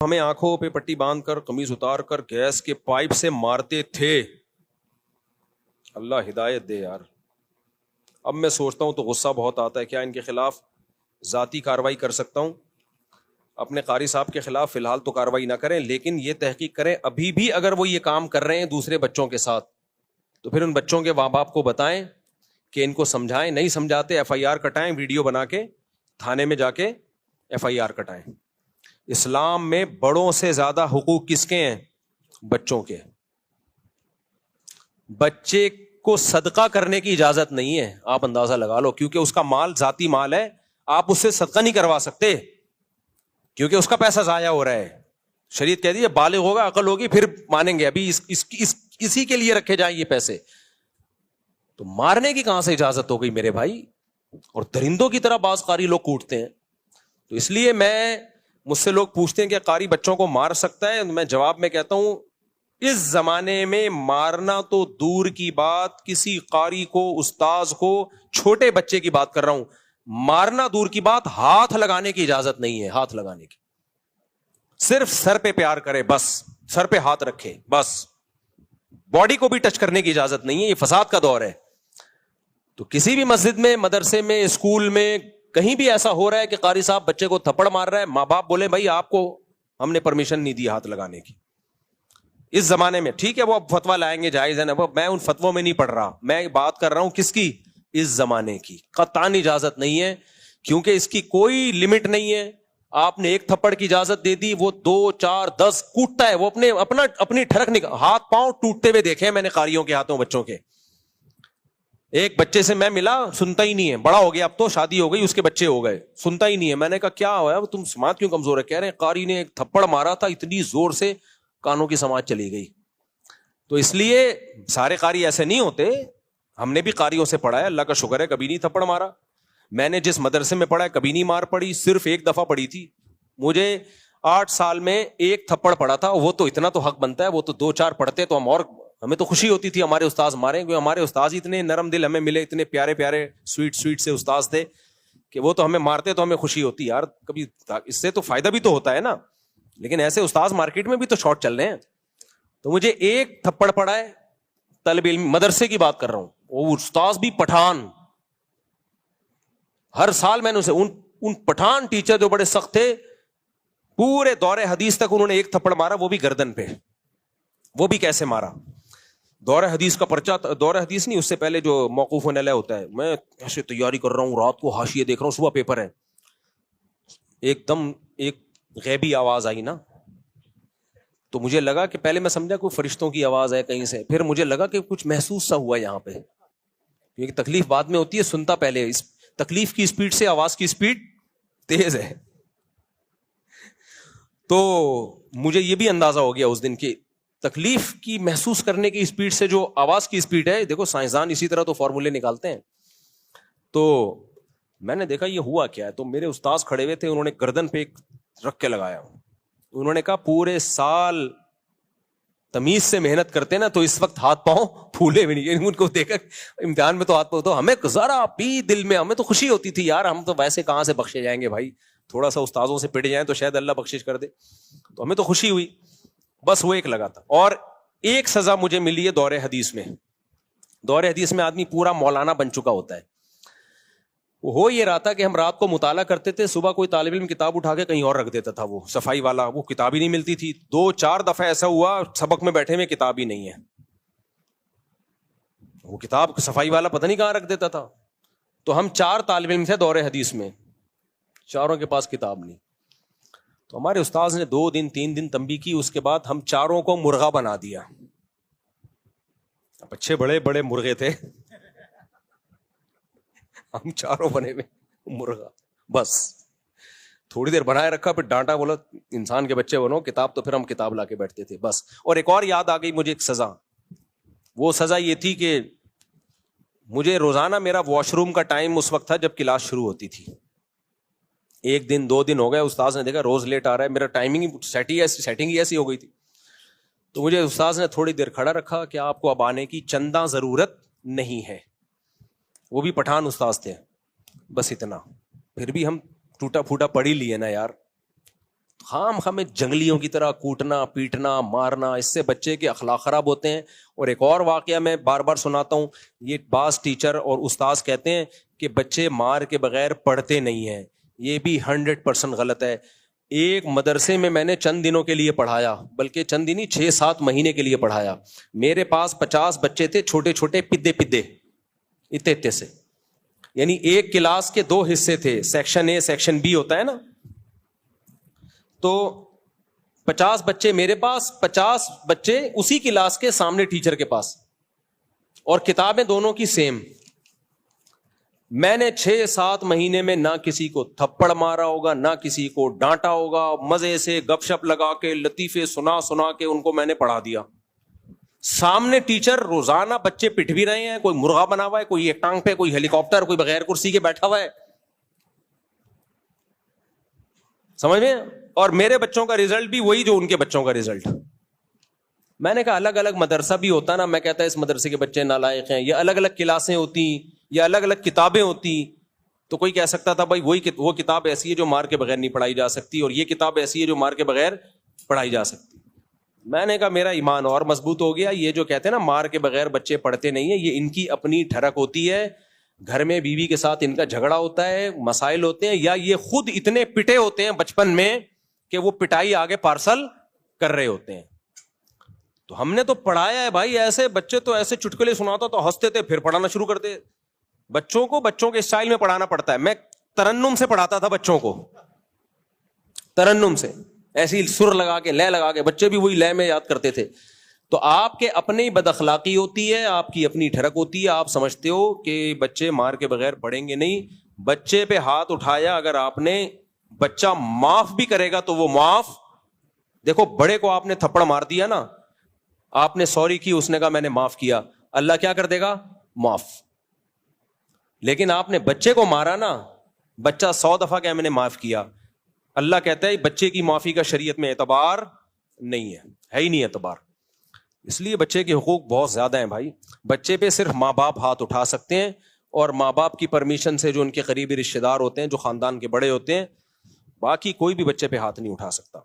ہمیں آنکھوں پہ پٹی باندھ کر قمیض اتار کر گیس کے پائپ سے مارتے تھے. اللہ ہدایت دے یار. اب میں سوچتا ہوں تو غصہ بہت آتا ہے. کیا ان کے خلاف ذاتی کارروائی کر سکتا ہوں؟ اپنے قاری صاحب کے خلاف فی الحال تو کارروائی نہ کریں، لیکن یہ تحقیق کریں ابھی بھی اگر وہ یہ کام کر رہے ہیں دوسرے بچوں کے ساتھ تو پھر ان بچوں کے ماں باپ کو بتائیں کہ ان کو سمجھائیں. نہیں سمجھاتے ایف آئی آر کٹائیں، ویڈیو بنا کے تھانے میں جا کے ایف آئی آر کٹائیں. اسلام میں بڑوں سے زیادہ حقوق کس کے ہیں؟ بچوں کے. بچے کو صدقہ کرنے کی اجازت نہیں ہے، آپ اندازہ لگا لو، کیونکہ اس کا مال ذاتی مال ہے. آپ اس سے صدقہ نہیں کروا سکتے کیونکہ اس کا پیسہ ضائع ہو رہا ہے. شریعت کہہ دی ہے بالغ ہوگا، عقل ہوگی پھر مانیں گے، ابھی اسی کے لیے رکھے جائیں یہ پیسے. تو مارنے کی کہاں سے اجازت ہو گئی میرے بھائی؟ اور درندوں کی طرح بعض قاری لوگ کوٹتے ہیں. تو اس لیے مجھ سے لوگ پوچھتے ہیں کہ قاری بچوں کو مار سکتا ہے؟ میں جواب میں کہتا ہوں اس زمانے میں مارنا تو دور کی بات، کسی قاری کو، استاذ کو، چھوٹے بچے کی بات کر رہا ہوں، مارنا دور کی بات، ہاتھ لگانے کی اجازت نہیں ہے. ہاتھ لگانے کی صرف سر پہ پیار کرے بس، سر پہ ہاتھ رکھے بس، باڈی کو بھی ٹچ کرنے کی اجازت نہیں ہے. یہ فساد کا دور ہے. تو کسی بھی مسجد میں، مدرسے میں، اسکول میں کہیں بھی ایسا ہو رہا ہے کہ قاری صاحب بچے کو تھپڑ مار رہا ہے، ماں باپ بولے بھائی آپ کو ہم نے پرمیشن نہیں دی ہاتھ لگانے کی. اس زمانے میں ٹھیک ہے وہ اب فتویٰ لائیں گے، جائز ہے نا، میں ان فتووں میں نہیں پڑھ رہا، میں بات کر رہا ہوں کس کی؟ اس زمانے کی. قطعاً اجازت نہیں ہے کیونکہ اس کی کوئی لمٹ نہیں ہے. آپ نے ایک تھپڑ کی اجازت دے دی، وہ 2 4 10 کوٹتا ہے، وہ اپنی ٹھڑک ہاتھ پاؤں ٹوٹتے ہوئے دیکھے میں نے قاریوں کے ہاتھوں، بچوں کے. ایک بچے سے میں ملا، سنتا ہی نہیں ہے، بڑا ہو گیا اب تو، شادی ہو گئی، اس کے بچے ہو گئے، سنتا ہی نہیں ہے. میں نے کہا کیا ہوا ہے، تم سماعت کیوں کمزور ہے؟ کہہ رہے ہیں قاری نے ایک تھپڑ مارا تھا اتنی زور سے کانوں کی سماعت چلی گئی. تو اس لیے سارے قاری ایسے نہیں ہوتے. ہم نے بھی قاریوں سے پڑھا ہے، اللہ کا شکر ہے کبھی نہیں تھپڑ مارا. میں نے جس مدرسے میں پڑھا ہے کبھی نہیں مار پڑی، صرف ایک دفعہ پڑی تھی. مجھے 8 سال میں ایک تھپڑ پڑا تھا. وہ تو اتنا تو حق بنتا ہے، وہ تو 2 4 پڑھتے تو ہمیں تو خوشی ہوتی تھی ہمارے استاذ مارے، کیونکہ ہمارے استاذ اتنے نرم دل ہمیں ملے، اتنے پیارے پیارے سویٹ سے استاذ تھے کہ وہ تو ہمیں مارتے تو ہمیں خوشی ہوتی یار، کبھی اس سے تو فائدہ بھی تو ہوتا ہے نا. لیکن ایسے استاذ مارکیٹ میں بھی تو شارٹ چل رہے ہیں. تو مجھے ایک تھپڑ پڑا ہے، طالب علم مدرسے کی بات کر رہا ہوں، وہ استاذ بھی پٹھان. ہر سال میں نے اسے ان پٹھان ٹیچر جو بڑے سخت تھے، پورے دور حدیث تک انہوں نے ایک تھپڑ مارا، وہ بھی گردن پہ. وہ بھی کیسے مارا؟ دور حدیث کا پرچہ، دور حدیث نہیں، اس سے پہلے جو موقوف علیہ ہوتا ہے، میں ایسے تیاری کر رہا ہوں، رات کو حاشیے دیکھ رہا ہوں، صبح پیپر ہے. ایک دم ایک غیبی آواز آئی نا، تو مجھے لگا کہ پہلے میں سمجھا کوئی فرشتوں کی آواز ہے کہیں سے، پھر مجھے لگا کہ کچھ محسوس سا ہوا یہاں پہ، کیونکہ تکلیف بعد میں ہوتی ہے، سنتا پہلے. اس تکلیف کی اسپیڈ سے آواز کی اسپیڈ تیز ہے. تو مجھے یہ بھی اندازہ ہو گیا اس دن کی تکلیف کی محسوس کرنے کی اسپیڈ سے جو آواز کی اسپیڈ ہے. دیکھو سائنسدان اسی طرح تو فارمولے نکالتے ہیں. تو میں نے دیکھا یہ ہوا کیا ہے. تو میرے استاذ کھڑے ہوئے تھے، انہوں نے گردن پہ رکھ کے لگایا. انہوں نے کہا پورے سال تمیز سے محنت کرتے نا تو اس وقت ہاتھ پاؤں پھولے بھی نہیں. ان کو دیکھا امتحان میں تو ہاتھ پاؤں، تو ہمیں ذرا بھی دل میں ہمیں تو خوشی ہوتی تھی یار، ہم تو ویسے کہاں سے بخشے جائیں گے بھائی، تھوڑا سا استاذوں سے پٹ جائیں تو شاید اللہ بخشش کر دے. تو ہمیں تو خوشی ہوئی، بس وہ ایک لگا تھا. اور ایک سزا مجھے ملی ہے دور حدیث میں. دور حدیث میں آدمی پورا مولانا بن چکا ہوتا ہے. وہ ہو یہ رہا تھا کہ ہم رات کو مطالعہ کرتے تھے، صبح کوئی طالب علم کتاب اٹھا کے کہیں اور رکھ دیتا تھا، وہ صفائی والا، وہ کتاب ہی نہیں ملتی تھی. 2 4 دفعہ ایسا ہوا سبق میں بیٹھے میں کتاب ہی نہیں ہے. وہ کتاب صفائی والا پتہ نہیں کہاں رکھ دیتا تھا. تو ہم 4 طالب علم تھے دور حدیث میں، چاروں کے پاس کتاب نہیں. تو ہمارے استاذ نے 2 دن 3 دن تنبیہ کی، اس کے بعد ہم چاروں کو مرغا بنا دیا. اب اچھے بڑے بڑے مرغے تھے، ہم چاروں بنے میں مرغا. بس تھوڑی دیر بنائے رکھا، پھر ڈانٹا، بولا انسان کے بچے بنو، کتاب تو پھر ہم کتاب لا کے بیٹھتے تھے بس. اور ایک اور یاد آ گئی مجھے ایک سزا. وہ سزا یہ تھی کہ مجھے روزانہ میرا واش روم کا ٹائم اس وقت تھا جب کلاس شروع ہوتی تھی. 1 دن 2 دن ہو گئے، استاذ نے دیکھا روز لیٹ آ رہا ہے، میرا ٹائمنگ سیٹنگ ہی ایسی ہو گئی تھی. تو مجھے استاذ نے تھوڑی دیر کھڑا رکھا کہ آپ کو اب آنے کی چندہ ضرورت نہیں ہے. وہ بھی پٹھان استاذ تھے، بس اتنا. پھر بھی ہم ٹوٹا پھوٹا پڑھ ہی لیے نا یار. خام ہمیں جنگلیوں کی طرح کوٹنا پیٹنا مارنا، اس سے بچے کے اخلاق خراب ہوتے ہیں. اور ایک اور واقعہ میں بار بار سناتا ہوں، یہ بعض ٹیچر اور استاذ کہتے ہیں کہ بچے مار کے بغیر پڑھتے نہیں ہیں، یہ بھی 100% غلط ہے. ایک مدرسے میں نے چند دنوں کے لیے پڑھایا، بلکہ چند دن ہی 6-7 مہینے کے لیے پڑھایا. میرے پاس 50 بچے تھے، چھوٹے چھوٹے پدے اتنے سے، یعنی ایک کلاس کے 2 حصے تھے، سیکشن اے سیکشن بی ہوتا ہے نا. تو 50 بچے میرے پاس، 50 بچے اسی کلاس کے سامنے ٹیچر کے پاس، اور کتابیں دونوں کی سیم. میں نے 6-7 مہینے میں نہ کسی کو تھپڑ مارا ہوگا، نہ کسی کو ڈانٹا ہوگا، مزے سے گپ شپ لگا کے لطیفے سنا کے ان کو میں نے پڑھا دیا. سامنے ٹیچر روزانہ بچے پٹ بھی رہے ہیں، کوئی مرغا بنا ہوا ہے، کوئی ایک ٹانگ پہ، کوئی ہیلی کاپٹر، کوئی بغیر کرسی کے بیٹھا ہوا ہے، سمجھ میں. اور میرے بچوں کا رزلٹ بھی وہی جو ان کے بچوں کا رزلٹ. میں نے کہا الگ الگ مدرسہ بھی ہوتا نا، میں کہتا ہے اس مدرسے کے بچے نالائق ہیں، یا الگ الگ کلاسیں ہوتی یا الگ الگ کتابیں ہوتی تو کوئی کہہ سکتا تھا بھائی وہ کتاب ایسی ہے جو مار کے بغیر نہیں پڑھائی جا سکتی، اور یہ کتاب ایسی ہے جو مار کے بغیر پڑھائی جا سکتی. میں نے کہا میرا ایمان اور مضبوط ہو گیا. یہ جو کہتے ہیں نا مار کے بغیر بچے پڑھتے نہیں ہیں، یہ ان کی اپنی ٹھڑک ہوتی ہے، گھر میں بیوی کے ساتھ ان کا جھگڑا ہوتا ہے، مسائل ہوتے ہیں، یا یہ خود اتنے پٹے ہوتے ہیں بچپن میں کہ وہ پٹائی آگے پارسل کر رہے ہوتے ہیں. تو ہم نے تو پڑھایا ہے بھائی ایسے، بچے تو ایسے چٹکلے سناتا تو ہنستے تھے، پھر پڑھانا شروع کرتے. بچوں کو بچوں کے اسٹائل میں پڑھانا پڑتا ہے. میں ترنم سے پڑھاتا تھا بچوں کو، ترنم سے ایسی سر لگا کے لے لگا کے، بچے بھی وہی لے میں یاد کرتے تھے. تو آپ کے اپنی بد اخلاقی ہوتی ہے، آپ کی اپنی ٹھڑک ہوتی ہے. آپ سمجھتے ہو کہ بچے مار کے بغیر پڑھیں گے، نہیں. بچے پہ ہاتھ اٹھایا اگر آپ نے، بچہ معاف بھی کرے گا تو وہ معاف. دیکھو بڑے کو آپ نے تھپڑ مار دیا نا، آپ نے سوری کی، اس نے کہا میں نے معاف کیا، اللہ کیا کر دے گا؟ معاف. لیکن آپ نے بچے کو مارا نا، بچہ 100 دفعہ کہ میں نے معاف کیا، اللہ کہتا ہے بچے کی معافی کا شریعت میں اعتبار نہیں ہے ہی نہیں اعتبار. اس لیے بچے کے حقوق بہت زیادہ ہیں بھائی. بچے پہ صرف ماں باپ ہاتھ اٹھا سکتے ہیں، اور ماں باپ کی پرمیشن سے جو ان کے قریبی رشتے دار ہوتے ہیں، جو خاندان کے بڑے ہوتے ہیں، باقی کوئی بھی بچے پہ ہاتھ نہیں اٹھا سکتا.